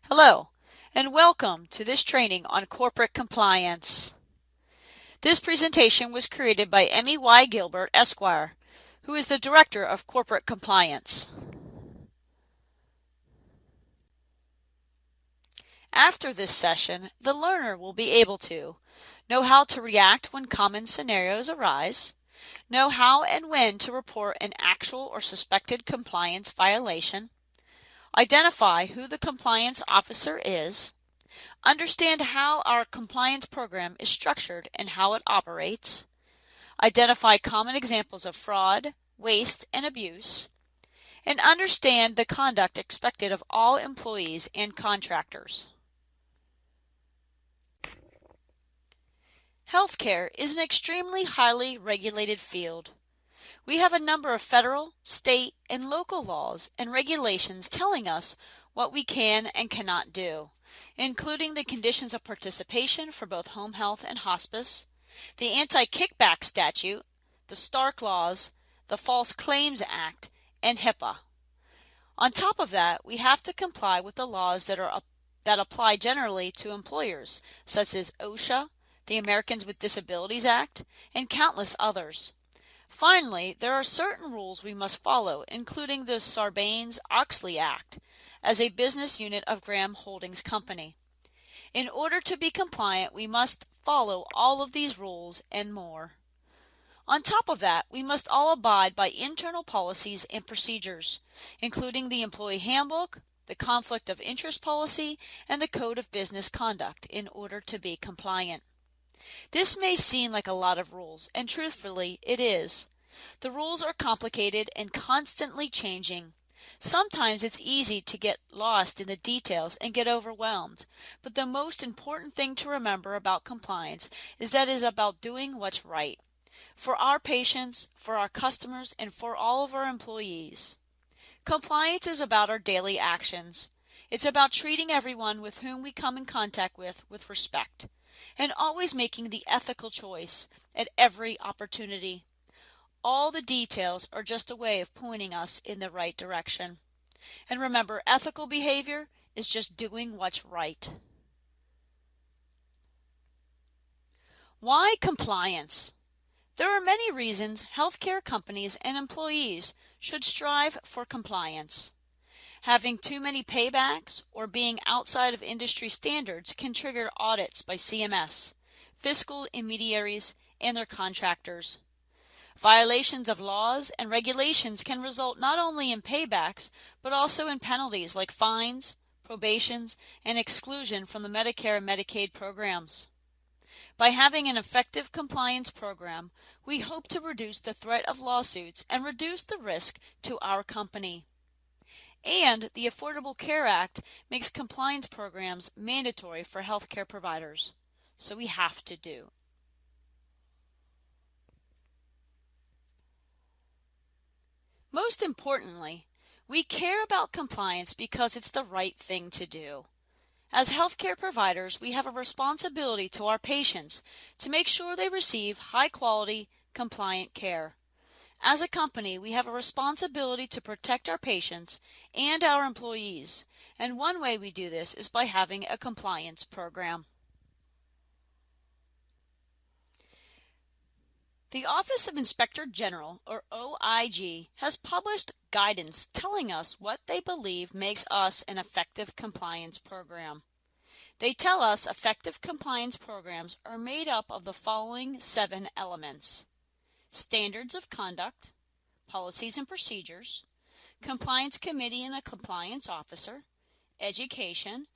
Hello, and welcome to this training on corporate compliance. This presentation was created by Emmy Y. Gilbert, Esquire, who is the Director of Corporate Compliance. After this session, the learner will be able to know how to react when common scenarios arise, know how and when to report an actual or suspected compliance violation, identify who the compliance officer is, understand how our compliance program is structured and how it operates, identify common examples of fraud, waste, and abuse, and understand the conduct expected of all employees and contractors. Healthcare is an extremely highly regulated field. We have a number of federal, state, and local laws and regulations telling us what we can and cannot do, including the conditions of participation for both home health and hospice, the Anti-Kickback Statute, the Stark Laws, the False Claims Act, and HIPAA. On top of that, we have to comply with the laws that apply generally to employers, such as OSHA, the Americans with Disabilities Act, and countless others. Finally, there are certain rules we must follow, including the Sarbanes-Oxley Act, as a business unit of Graham Holdings Company. In order to be compliant, we must follow all of these rules and more. On top of that, we must all abide by internal policies and procedures, including the Employee Handbook, the Conflict of Interest Policy, and the Code of Business Conduct in order to be compliant. This may seem like a lot of rules, and truthfully, it is. The rules are complicated and constantly changing. Sometimes it's easy to get lost in the details and get overwhelmed, but the most important thing to remember about compliance is that it is about doing what's right, for our patients, for our customers, and for all of our employees. Compliance is about our daily actions. It's about treating everyone with whom we come in contact with respect, and always making the ethical choice at every opportunity. All the details are just a way of pointing us in the right direction. And remember, ethical behavior is just doing what's right. Why compliance? There are many reasons healthcare companies and employees should strive for compliance. Having too many paybacks or being outside of industry standards can trigger audits by CMS, fiscal intermediaries, and their contractors. Violations of laws and regulations can result not only in paybacks, but also in penalties like fines, probations, and exclusion from the Medicare and Medicaid programs. By having an effective compliance program, we hope to reduce the threat of lawsuits and reduce the risk to our company. And the Affordable Care Act makes compliance programs mandatory for healthcare providers. So we have to do. Most importantly, we care about compliance because it's the right thing to do. As healthcare providers, we have a responsibility to our patients to make sure they receive high-quality, compliant care. As a company, we have a responsibility to protect our patients and our employees, and one way we do this is by having a compliance program. The Office of Inspector General, or OIG, has published guidance telling us what they believe makes us an effective compliance program. They tell us effective compliance programs are made up of the following 7 elements: standards of conduct, policies and procedures, compliance committee and a compliance officer, education,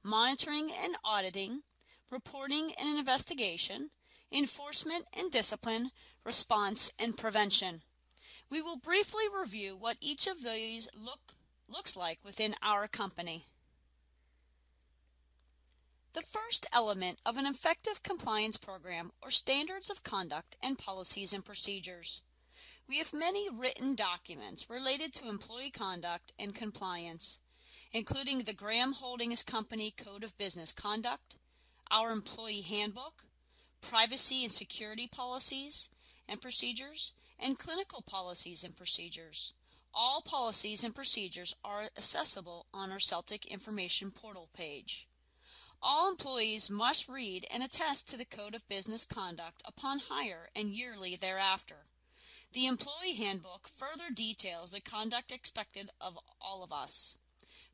monitoring and auditing, reporting and investigation, enforcement and discipline, response and prevention. We will briefly review what each of these looks like within our company. The first element of an effective compliance program are standards of conduct and policies and procedures. We have many written documents related to employee conduct and compliance, including the Graham Holdings Company Code of Business Conduct, our Employee Handbook, privacy and security policies and procedures, and clinical policies and procedures. All policies and procedures are accessible on our Celtic Information Portal page. All employees must read and attest to the Code of Business Conduct upon hire and yearly thereafter. The Employee Handbook further details the conduct expected of all of us.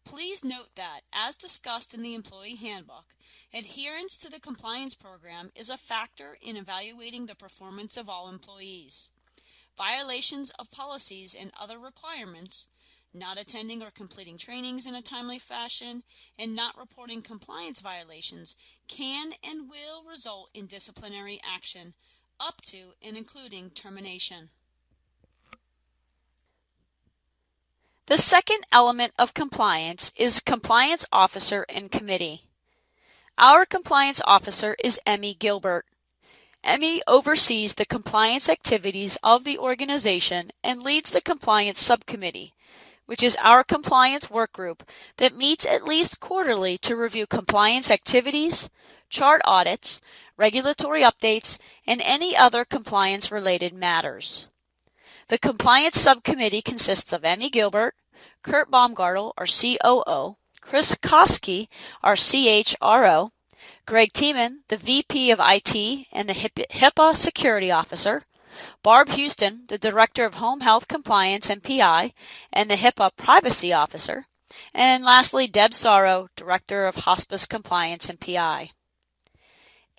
Please note that, as discussed in the Employee Handbook, adherence to the compliance program is a factor in evaluating the performance of all employees. Violations of policies and other requirements, not attending or completing trainings in a timely fashion, and not reporting compliance violations can and will result in disciplinary action, up to and including termination. The second element of compliance is compliance officer and committee. Our compliance officer is Emmy Gilbert. Emmy oversees the compliance activities of the organization and leads the compliance subcommittee, which is our compliance work group that meets at least quarterly to review compliance activities, chart audits, regulatory updates, and any other compliance-related matters. The compliance subcommittee consists of Emmy Gilbert, Kurt Baumgartel, our COO, Chris Koski, our CHRO, Greg Tiemann, the VP of IT and the HIPAA Security Officer, Barb Houston, the Director of Home Health Compliance and PI, and the HIPAA Privacy Officer, and lastly, Deb Sorrow, Director of Hospice Compliance and PI.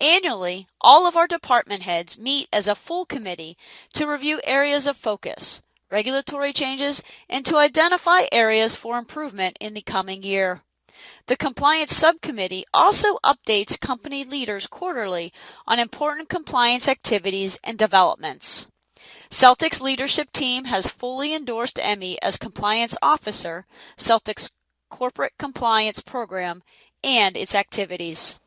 Annually, all of our department heads meet as a full committee to review areas of focus, regulatory changes, and to identify areas for improvement in the coming year. The Compliance Subcommittee also updates company leaders quarterly on important compliance activities and developments. Celtic's leadership team has fully endorsed Emmy as Compliance Officer, Celtic's Corporate Compliance Program, and its activities.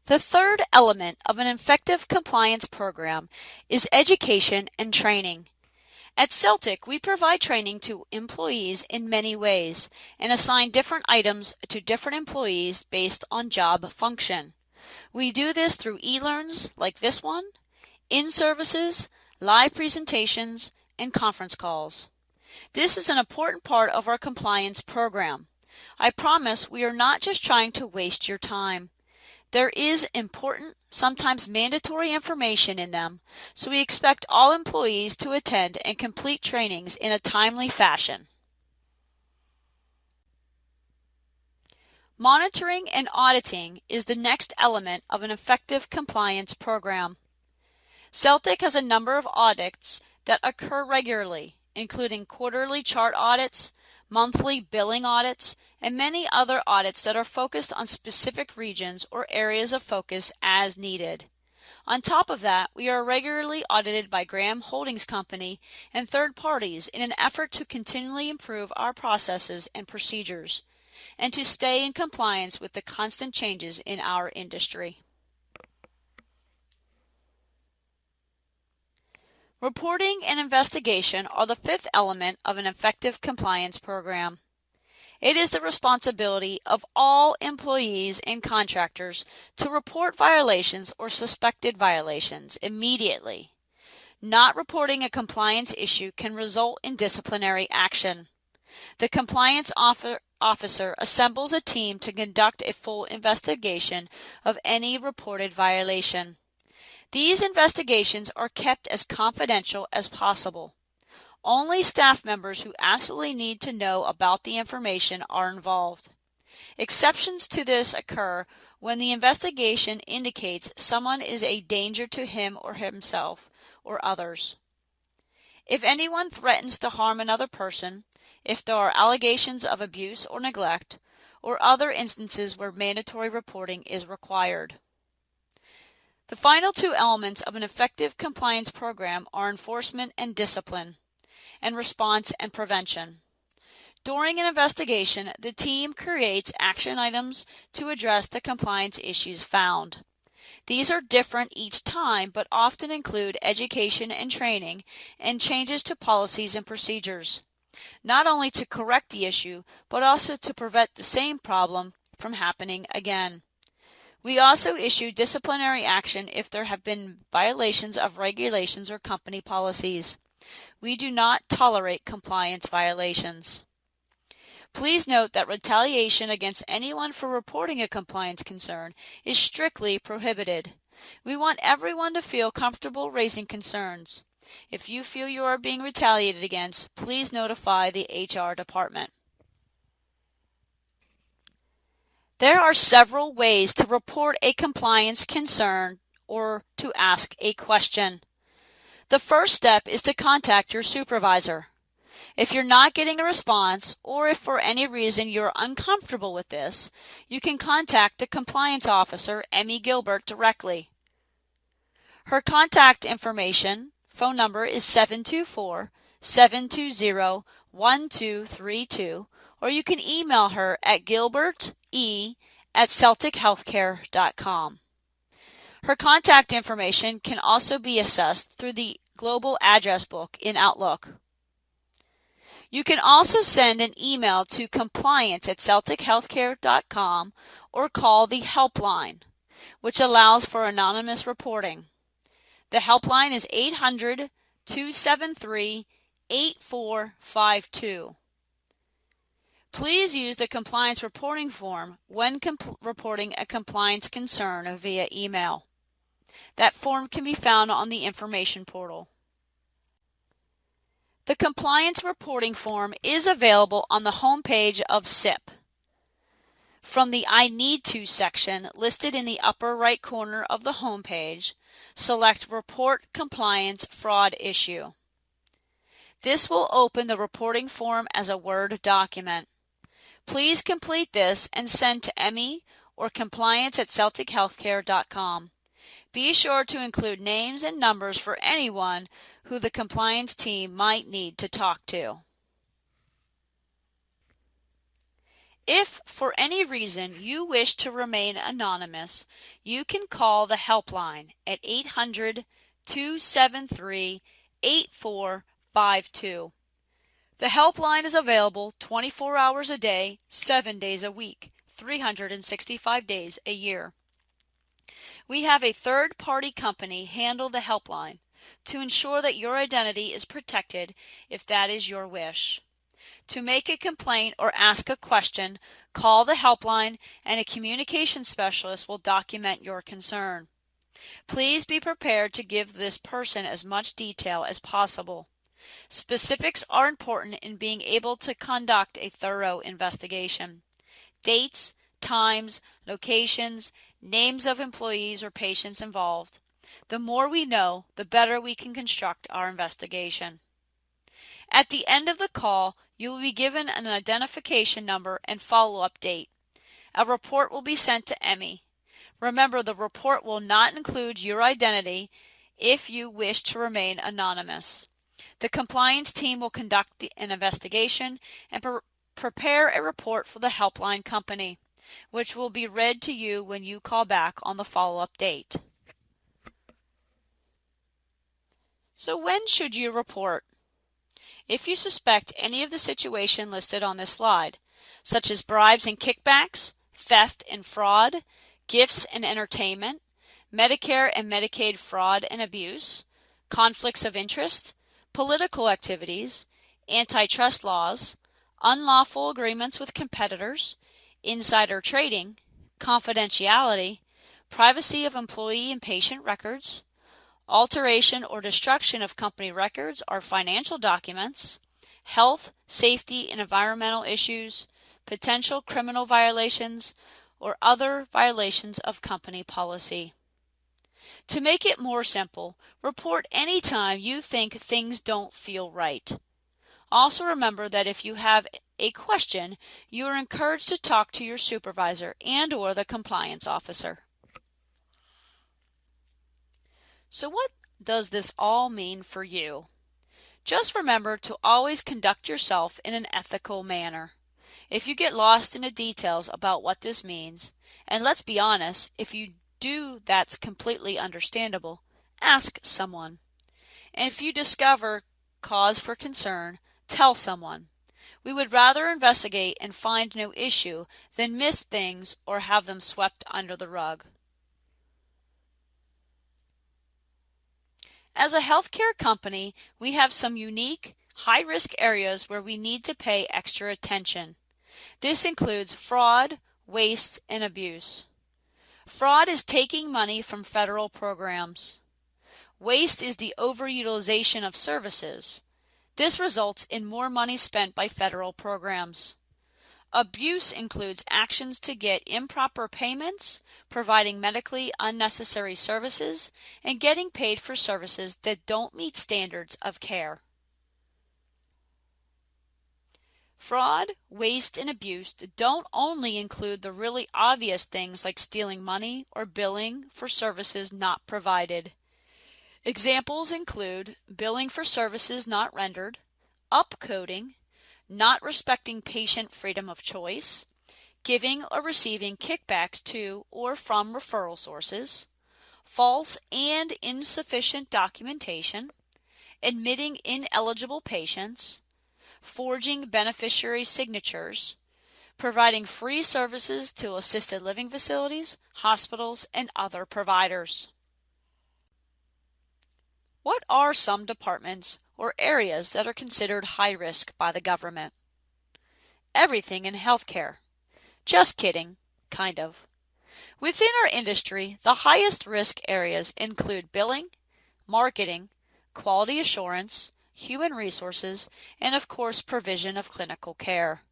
The third element of an effective compliance program is education and training. At Celtic, we provide training to employees in many ways and assign different items to different employees based on job function. We do this through e-learns like this one, in-services, live presentations, and conference calls. This is an important part of our compliance program. I promise we are not just trying to waste your time. There is important, sometimes mandatory information in them, so we expect all employees to attend and complete trainings in a timely fashion. Monitoring and auditing is the next element of an effective compliance program. Celtic has a number of audits that occur regularly, including quarterly chart audits, monthly billing audits, and many other audits that are focused on specific regions or areas of focus as needed. On top of that, we are regularly audited by Graham Holdings Company and third parties in an effort to continually improve our processes and procedures, and to stay in compliance with the constant changes in our industry. Reporting and investigation are the fifth element of an effective compliance program. It is the responsibility of all employees and contractors to report violations or suspected violations immediately. Not reporting a compliance issue can result in disciplinary action. The compliance officer assembles a team to conduct a full investigation of any reported violation. These investigations are kept as confidential as possible. Only staff members who absolutely need to know about the information are involved. Exceptions to this occur when the investigation indicates someone is a danger to him or himself or others. If anyone threatens to harm another person, if there are allegations of abuse or neglect, or other instances where mandatory reporting is required. The final two elements of an effective compliance program are enforcement and discipline, and response and prevention. During an investigation, the team creates action items to address the compliance issues found. These are different each time, but often include education and training and changes to policies and procedures, not only to correct the issue, but also to prevent the same problem from happening again. We also issue disciplinary action if there have been violations of regulations or company policies. We do not tolerate compliance violations. Please note that retaliation against anyone for reporting a compliance concern is strictly prohibited. We want everyone to feel comfortable raising concerns. If you feel you are being retaliated against, please notify the HR department. There are several ways to report a compliance concern or to ask a question. The first step is to contact your supervisor. If you're not getting a response, or if for any reason you're uncomfortable with this, you can contact the compliance officer, Emmy Gilbert, directly. Her contact information, phone number is 724-720-1232, or you can email her at gilberte@celtichealthcare.com. Her contact information can also be accessed through the Global Address Book in Outlook. You can also send an email to compliance@celtichealthcare.com or call the helpline, which allows for anonymous reporting. The helpline is 800-273-8452. Please use the compliance reporting form when reporting a compliance concern via email. That form can be found on the information portal. The compliance reporting form is available on the homepage of CIP. From the I Need To section listed in the upper right corner of the homepage, select Report Compliance Fraud Issue. This will open the reporting form as a Word document. Please complete this and send to Emmy or compliance@celtichealthcare.com. Be sure to include names and numbers for anyone who the compliance team might need to talk to. If, for any reason, you wish to remain anonymous, you can call the helpline at 800-273-8452. The helpline is available 24 hours a day, 7 days a week, 365 days a year. We have a third-party company handle the helpline to ensure that your identity is protected if that is your wish. To make a complaint or ask a question, call the helpline and a communication specialist will document your concern. Please be prepared to give this person as much detail as possible. Specifics are important in being able to conduct a thorough investigation. Dates, times, locations, names of employees or patients involved. The more we know, the better we can construct our investigation. At the end of the call, you will be given an identification number and follow-up date. A report will be sent to Emmy. Remember, the report will not include your identity if you wish to remain anonymous. The compliance team will conduct an investigation and prepare a report for the helpline company, which will be read to you when you call back on the follow-up date. So when should you report? If you suspect any of the situation listed on this slide, such as bribes and kickbacks, theft and fraud, gifts and entertainment, Medicare and Medicaid fraud and abuse, conflicts of interest, political activities, antitrust laws, unlawful agreements with competitors, insider trading, confidentiality, privacy of employee and patient records, alteration or destruction of company records or financial documents, health, safety, and environmental issues, potential criminal violations, or other violations of company policy. To make it more simple, report any time you think things don't feel right. Also remember that if you have a question, you are encouraged to talk to your supervisor and/or the compliance officer. So what does this all mean for you? Just remember to always conduct yourself in an ethical manner. If you get lost in the details about what this means, and let's be honest, if you do, that's completely understandable, ask someone. And if you discover cause for concern, tell someone. We would rather investigate and find no issue than miss things or have them swept under the rug. As a healthcare company, we have some unique, high-risk areas where we need to pay extra attention. This includes fraud, waste, and abuse. Fraud is taking money from federal programs. Waste is the overutilization of services. This results in more money spent by federal programs. Abuse includes actions to get improper payments, providing medically unnecessary services, and getting paid for services that don't meet standards of care. Fraud, waste, and abuse don't only include the really obvious things like stealing money or billing for services not provided. Examples include billing for services not rendered, upcoding, not respecting patient freedom of choice, giving or receiving kickbacks to or from referral sources, false and insufficient documentation, admitting ineligible patients, forging beneficiary signatures, providing free services to assisted living facilities, hospitals, and other providers. What are some departments or areas that are considered high risk by the government? Everything in healthcare. Just kidding, kind of. Within our industry, the highest risk areas include billing, marketing, quality assurance, human resources, and of course provision of clinical care.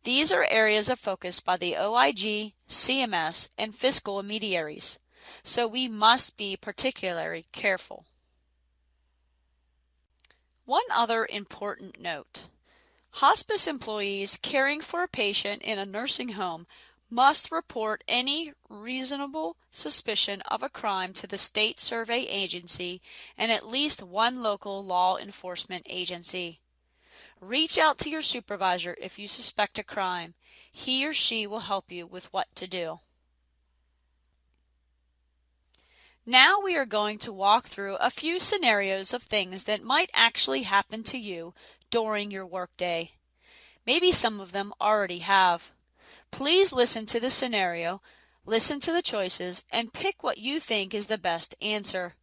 These are areas of focus by the OIG, CMS, and fiscal intermediaries, so we must be particularly careful. One other important note. Hospice employees caring for a patient in a nursing home must report any reasonable suspicion of a crime to the state survey agency and at least one local law enforcement agency. Reach out to your supervisor if you suspect a crime. He or she will help you with what to do. Now we are going to walk through a few scenarios of things that might actually happen to you during your workday. Maybe some of them already have. Please listen to the scenario, listen to the choices, and pick what you think is the best answer.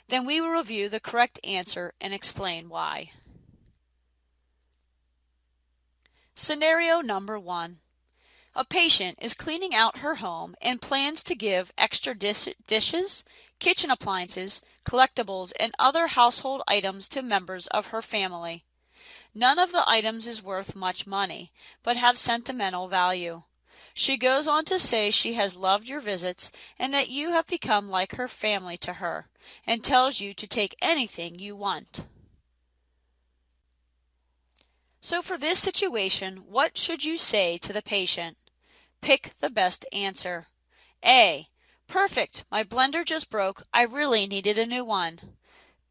Then we will review the correct answer and explain why. Scenario number 1. A patient is cleaning out her home and plans to give extra dishes, kitchen appliances, collectibles, and other household items to members of her family. None of the items is worth much money, but have sentimental value. She goes on to say she has loved your visits and that you have become like her family to her, and tells you to take anything you want. So for this situation, what should you say to the patient? Pick the best answer. A. Perfect, my blender just broke. I really needed a new one.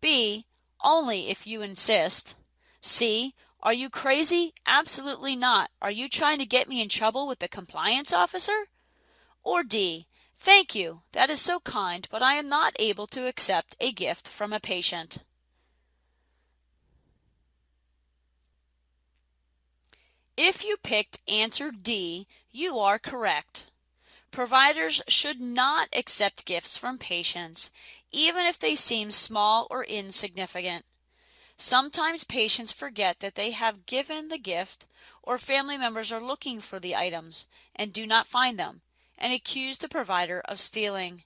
B. Only if you insist. C. Are you crazy? Absolutely not. Are you trying to get me in trouble with the compliance officer? Or D. Thank you. That is so kind, but I am not able to accept a gift from a patient. If you picked answer D, you are correct. Providers should not accept gifts from patients, even if they seem small or insignificant. Sometimes patients forget that they have given the gift, or family members are looking for the items and do not find them, and accuse the provider of stealing.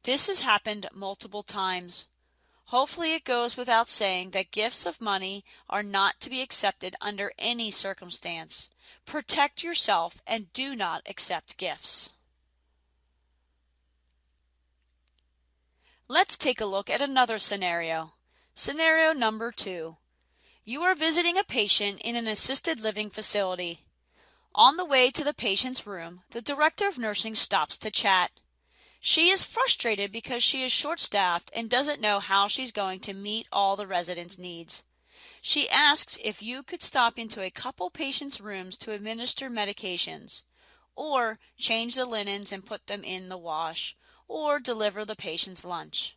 This has happened multiple times. Hopefully it goes without saying that gifts of money are not to be accepted under any circumstance. Protect yourself and do not accept gifts. Let's take a look at another scenario. Scenario number 2. You are visiting a patient in an assisted living facility. On the way to the patient's room, the director of nursing stops to chat. She is frustrated because she is short-staffed and doesn't know how she's going to meet all the residents' needs. She asks if you could stop into a couple patients' rooms to administer medications, or change the linens and put them in the wash, or deliver the patient's lunch.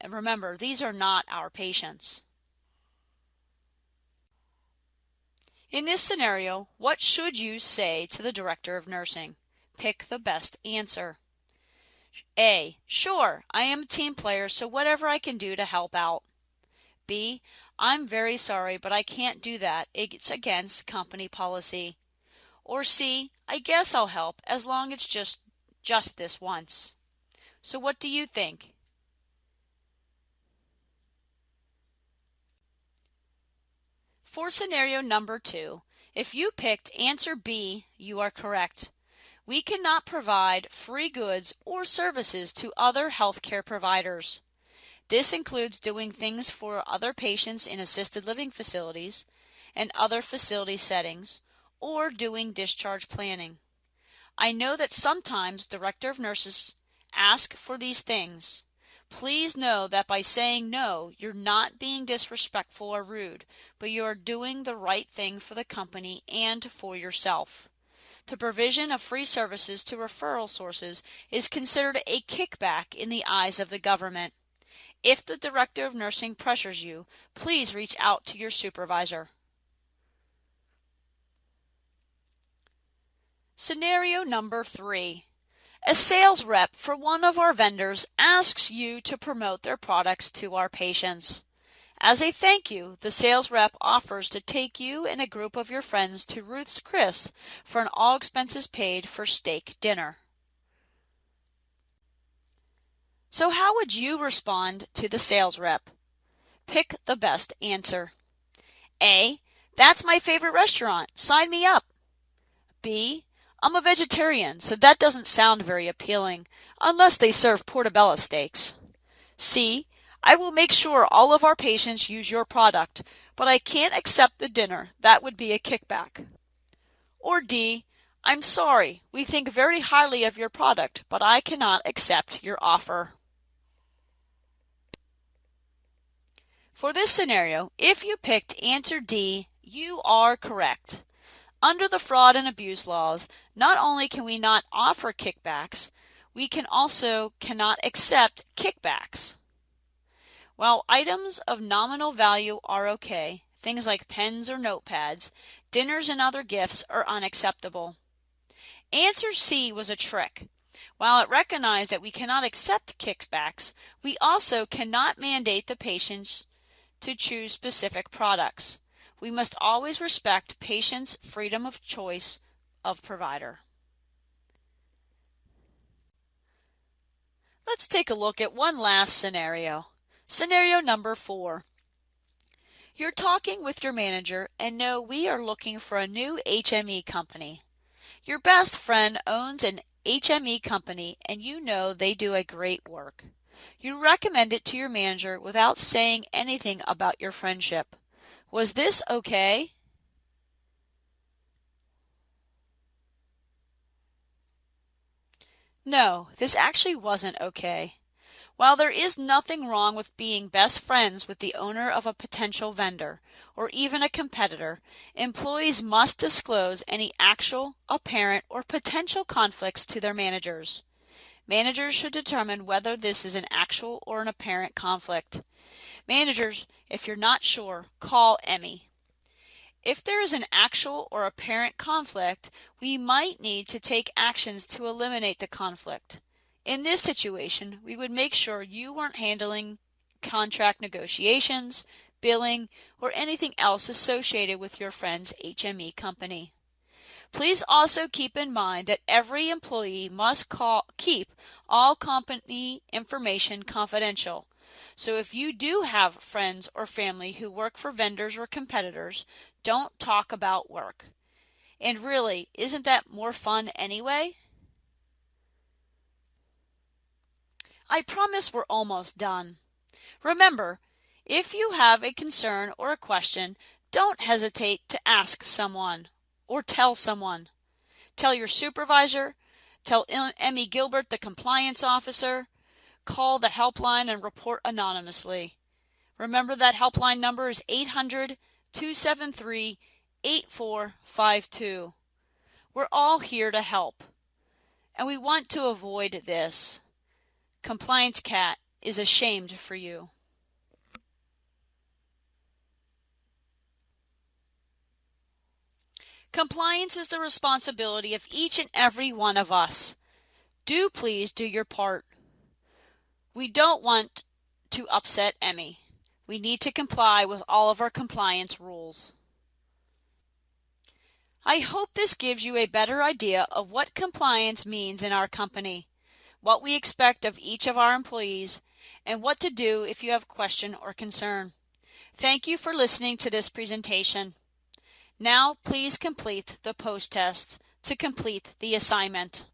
And remember, these are not our patients. In this scenario, what should you say to the director of nursing? Pick the best answer. A. Sure, I am a team player, so whatever I can do to help out. B. I'm very sorry, but I can't do that. It's against company policy. Or C. I guess I'll help as long as it's just this once. So what do you think? For scenario number 2, if you picked answer B, you are correct. We cannot provide free goods or services to other healthcare providers. This includes doing things for other patients in assisted living facilities and other facility settings, or doing discharge planning. I know that sometimes Director of Nurses ask for these things. Please know that by saying no, you're not being disrespectful or rude, but you are doing the right thing for the company and for yourself. The provision of free services to referral sources is considered a kickback in the eyes of the government. If the Director of Nursing pressures you, please reach out to your supervisor. Scenario number 3. A sales rep for one of our vendors asks you to promote their products to our patients. As a thank you, the sales rep offers to take you and a group of your friends to Ruth's Chris for an all expenses paid for steak dinner. So how would you respond to the sales rep? Pick the best answer. A. That's my favorite restaurant. Sign me up. B. I'm a vegetarian, so that doesn't sound very appealing, unless they serve portobello steaks. C. I will make sure all of our patients use your product, but I can't accept the dinner. That would be a kickback. Or D. I'm sorry, we think very highly of your product, but I cannot accept your offer. For this scenario, if you picked answer D, you are correct. Under the fraud and abuse laws, not only can we not offer kickbacks, we cannot accept kickbacks. While items of nominal value are okay, things like pens or notepads, dinners and other gifts are unacceptable. Answer C was a trick. While it recognized that we cannot accept kickbacks, we also cannot mandate the patients to choose specific products. We must always respect patients' freedom of choice of provider. Let's take a look at one last scenario. Scenario number 4. You're talking with your manager and know we are looking for a new HME company. Your best friend owns an HME company and you know they do a great work. You recommend it to your manager without saying anything about your friendship. Was this okay? No, this actually wasn't okay. While there is nothing wrong with being best friends with the owner of a potential vendor or even a competitor, employees must disclose any actual, apparent, or potential conflicts to their managers. Managers should determine whether this is an actual or an apparent conflict. Managers, if you're not sure, call Emmy. If there is an actual or apparent conflict, we might need to take actions to eliminate the conflict. In this situation, we would make sure you weren't handling contract negotiations, billing, or anything else associated with your friend's HME company. Please also keep in mind that every employee must keep all company information confidential. So if you do have friends or family who work for vendors or competitors, don't talk about work. And really, isn't that more fun anyway? I promise we're almost done. Remember, if you have a concern or a question, don't hesitate to ask someone or tell someone. Tell your supervisor, tell Emmy Gilbert, the compliance officer, call the helpline and report anonymously. Remember that helpline number is 800-273-8452. We're all here to help, and we want to avoid this. Compliance Cat is ashamed for you. Compliance is the responsibility of each and every one of us. Do please do your part. We don't want to upset Emmy. We need to comply with all of our compliance rules. I hope this gives you a better idea of what compliance means in our company, what we expect of each of our employees, and what to do if you have a question or concern. Thank you for listening to this presentation. Now, please complete the post test to complete the assignment.